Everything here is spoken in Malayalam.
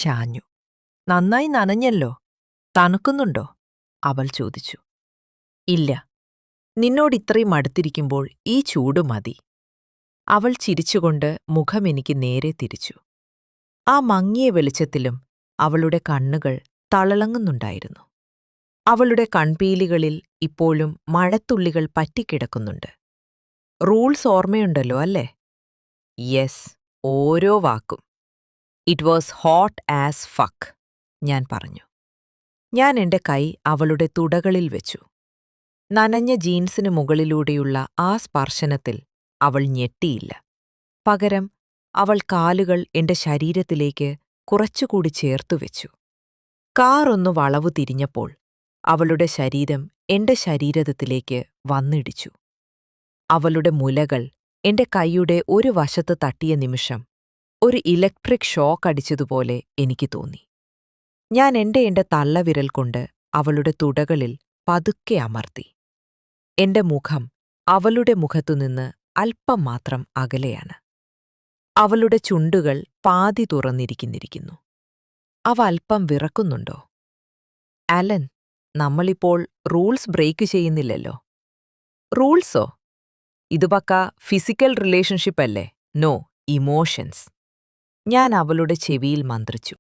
ചാഞ്ഞു. നന്നായി നനഞ്ഞല്ലോ. തണുക്കുന്നുണ്ടോ? അവൾ ചോദിച്ചു. ഇല്ല. നിന്നോടിത്രയും അടുത്തിരിക്കുമ്പോൾ ഈ ചൂട് മതി. അവൾ ചിരിച്ചുകൊണ്ട് മുഖമെനിക്ക് നേരെ തിരിച്ചു. ആ മങ്ങിയ വെളിച്ചത്തിലും അവളുടെ കണ്ണുകൾ തളളങ്ങുന്നുണ്ടായിരുന്നു. അവളുടെ കൺപീലികളിൽ ഇപ്പോഴും മഴത്തുള്ളികൾ പറ്റിക്കിടക്കുന്നുണ്ട്. റൂൾസ് ഓർമ്മയുണ്ടല്ലോ അല്ലേ? യെസ്, ഓരോ വാക്കും. It was hot as fuck, ഞാൻ പറഞ്ഞു. ഞാൻ എന്റെ കൈ അവളുടെ തുടകളിൽ വെച്ചു. നനഞ്ഞ ജീൻസിന് മുകളിലൂടെയുള്ള ആ സ്പർശനത്തിൽ അവൾ ഞെട്ടിയില്ല. പകരം അവൾ കാലുകൾ എന്റെ ശരീരത്തിലേക്ക് കുറച്ചുകൂടി ചേർത്തുവെച്ചു. കാർ ഒന്ന് വളവു തിരിഞ്ഞപ്പോൾ അവളുടെ ശരീരം എന്റെ ശരീരത്തിലേക്ക് വന്നിടിച്ചു. അവളുടെ മുലകൾ എന്റെ കൈയുടെ ഒരു വശത്ത് തട്ടിയ നിമിഷം ഒരു ഇലക്ട്രിക് ഷോക്ക് അടിച്ചതുപോലെ എനിക്ക് തോന്നി. ഞാൻ എന്റെ തള്ളവിരൽ കൊണ്ട് അവളുടെ തുടകളിൽ പതുക്കെ അമർത്തി. എന്റെ മുഖം അവളുടെ മുഖത്തുനിന്ന് അല്പം മാത്രം അകലെയാണ്. അവളുടെ ചുണ്ടുകൾ പാതി തുറന്നിരിക്കുന്നു. അവ അല്പം വിറക്കുന്നുണ്ടോ? അലൻ, നമ്മളിപ്പോൾ റൂൾസ് ബ്രേക്ക് ചെയ്യുന്നില്ലല്ലോ. റൂൾസോ? ഇത് പക്ക ഫിസിക്കൽ റിലേഷൻഷിപ്പ് അല്ലേ? No emotions. ഞാൻ അവളുടെ ചെവിയിൽ മന്ത്രിച്ചു.